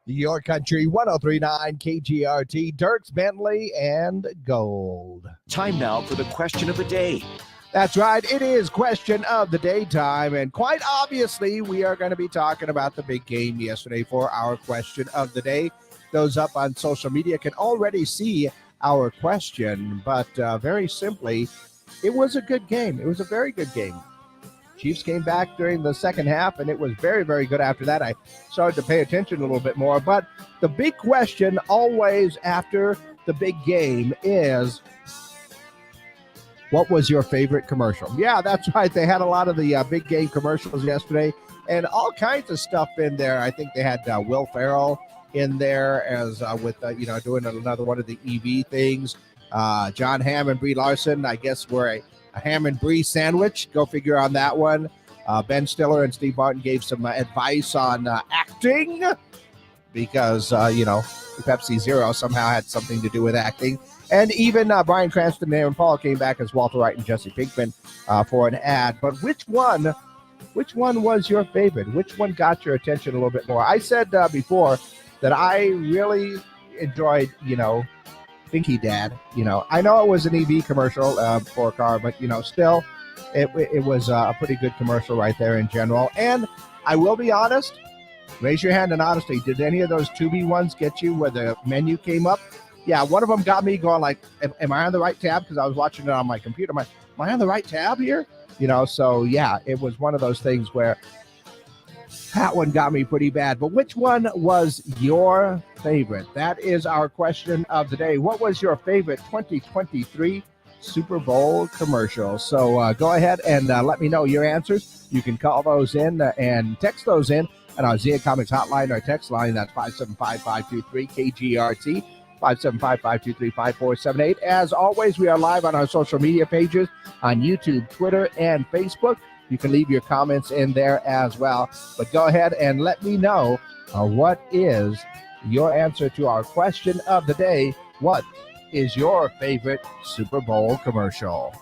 Your Country 1039 KGRT, Dirks Bentley and Gold. Time now for the question of the day. That's right. It is question of the day time. And quite obviously, we are going to be talking about the big game yesterday for our question of the day. Those up on social media can already see our question. But very simply, it was a good game. It was a very good game. Chiefs came back during the second half, and it was very, very good after that. I started to pay attention a little bit more. But the big question always after the big game is, what was your favorite commercial? Yeah, that's right. They had a lot of the big game commercials yesterday and all kinds of stuff in there. I think they had Will Ferrell in there as with, doing another one of the EV things. John Hamm and Brie Larson, I guess, were a ham and brie sandwich. Go figure on that one. Ben Stiller and Steve Martin gave some advice on acting because, Pepsi Zero somehow had something to do with acting. And even Bryan Cranston and Aaron Paul came back as Walter White and Jesse Pinkman for an ad. But which one was your favorite? Which one got your attention a little bit more? I said before that I really enjoyed, Binky Dad. I know it was an EV commercial for a car, but still, it was a pretty good commercial right there in general. And I will be honest, raise your hand in honesty. Did any of those Tubi ones get you where the menu came up? Yeah, one of them got me going like, am I on the right tab? Because I was watching it on my computer. Am I on the right tab here? So yeah, it was one of those things where that one got me pretty bad. But which one was your favorite? That is our question of the day. What was your favorite 2023 Super Bowl commercial? So go ahead and let me know your answers. You can call those in and text those in at our Zia Comics hotline or text line. That's 575-523-KGRT, 575-523-5478. As always, we are live on our social media pages on YouTube, Twitter, and Facebook. You can leave your comments in there as well. But go ahead and let me know what is your answer to our question of the day. What is your favorite Super Bowl commercial?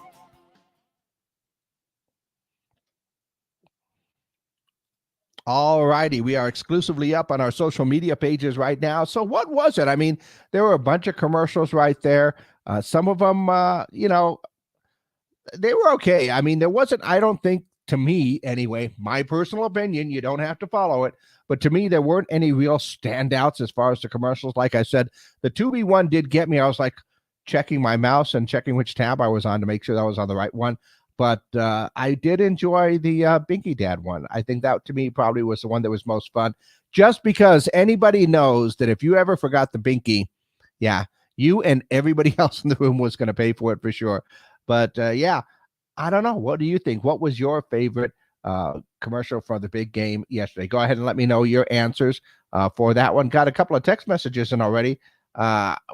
All righty. We are exclusively up on our social media pages right now. So what was it? I mean, there were a bunch of commercials right there. Some of them, they were okay. I mean, there wasn't, I don't think, to me anyway, my personal opinion, you don't have to follow it, but to me, there weren't any real standouts as far as the commercials. Like I said, the Tubi one did get me. I was like checking my mouse and checking which tab I was on to make sure that I was on the right one. But I did enjoy the Binky Dad one. I think that, to me, probably was the one that was most fun, just because anybody knows that if you ever forgot the Binky, yeah, you and everybody else in the room was going to pay for it for sure. But yeah, I don't know. What do you think? What was your favorite commercial for the big game yesterday? Go ahead and let me know your answers for that one. Got a couple of text messages in already.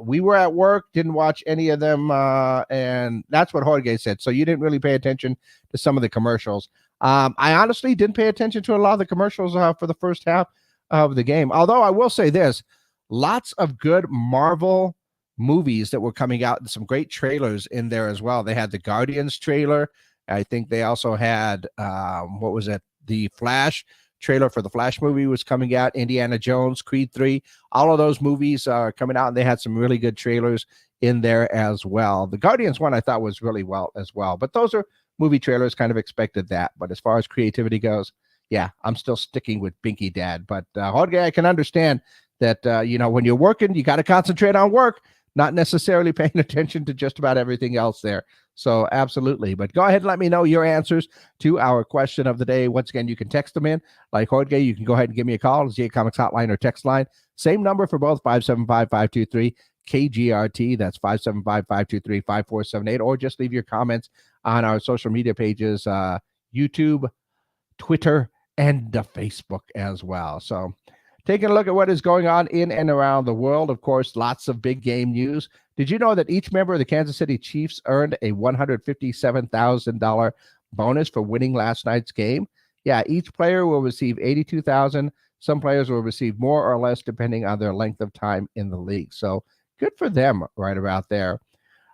We were at work, didn't watch any of them, and that's what Jorge said. So you didn't really pay attention to some of the commercials. I honestly didn't pay attention to a lot of the commercials for the first half of the game. Although I will say this, lots of good Marvel movies that were coming out, and some great trailers in there as well. They had the Guardians trailer. I think they also had what was it? The Flash trailer for the Flash movie was coming out. Indiana Jones, Creed 3, all of those movies are coming out, and they had some really good trailers in there as well. The Guardians one I thought was really well as well, but those are movie trailers, kind of expected that. But as far as creativity goes, yeah, I'm still sticking with Binky Dad. But Jorge, I can understand that when you're working, you got to concentrate on work, not necessarily paying attention to just about everything else there. So absolutely. But go ahead and let me know your answers to our question of the day. Once again, you can text them in. Like Jorge, you can go ahead and give me a call. Zia Comics hotline or text line. Same number for both, 575-523-KGRT. That's 575-523-5478. Or just leave your comments on our social media pages, YouTube, Twitter, and the Facebook as well. So taking a look at what is going on in and around the world, of course, lots of big game news. Did you know that each member of the Kansas City Chiefs earned a $157,000 bonus for winning last night's game? Yeah, each player will receive $82,000. Some players will receive more or less depending on their length of time in the league. So good for them right about there.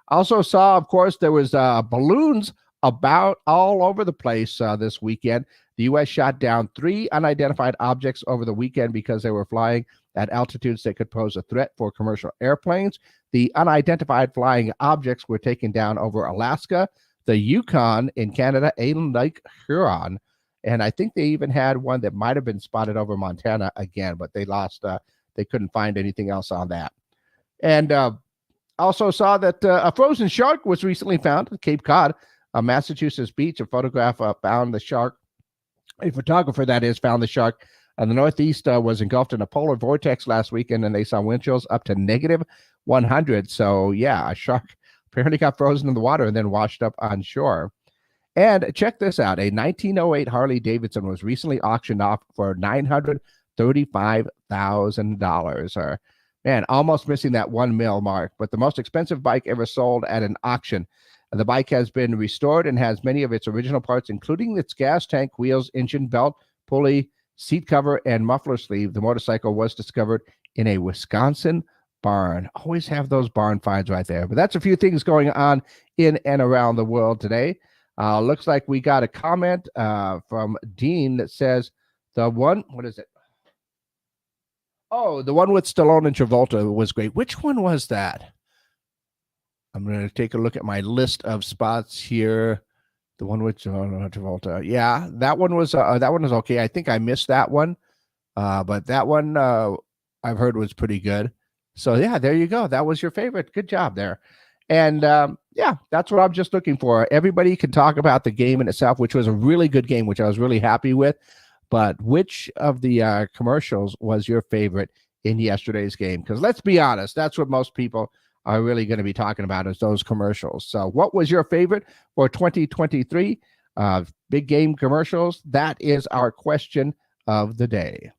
Also saw, of course, there was balloons about all over the place this weekend. The U.S. shot down 3 unidentified objects over the weekend because they were flying at altitudes that could pose a threat for commercial airplanes. The unidentified flying objects were taken down over Alaska, the Yukon in Canada, and Lake Huron. And I think they even had one that might have been spotted over Montana again, but they lost. They couldn't find anything else on that. And also saw that a frozen shark was recently found at Cape Cod, a Massachusetts beach. A photograph found the shark. A photographer, that is, found the shark. The Northeast was engulfed in a polar vortex last weekend, and they saw wind chills up to negative 100. So, yeah, a shark apparently got frozen in the water and then washed up on shore. And check this out. A 1908 Harley Davidson was recently auctioned off for $935,000. Man, almost missing that 1 mil mark, but the most expensive bike ever sold at an auction. The bike has been restored and has many of its original parts, including its gas tank, wheels, engine, belt, pulley, seat cover, and muffler sleeve. The motorcycle was discovered in a Wisconsin barn. Always have those barn finds right there. But that's a few things going on in and around the world today. Looks like we got a comment from Dean that says what is it? Oh, the one with Stallone and Travolta was great. Which one was that? I'm going to take a look at my list of spots here. The one with Travolta. Yeah, that one was okay. I think I missed that one. But that one I've heard was pretty good. So yeah, there you go. That was your favorite. Good job there. And yeah, that's what I'm just looking for. Everybody can talk about the game in itself, which was a really good game, which I was really happy with. But which of the commercials was your favorite in yesterday's game? Because let's be honest, that's what most people are really going to be talking about, is those commercials. So what was your favorite for 2023 big game commercials? That is our question of the day.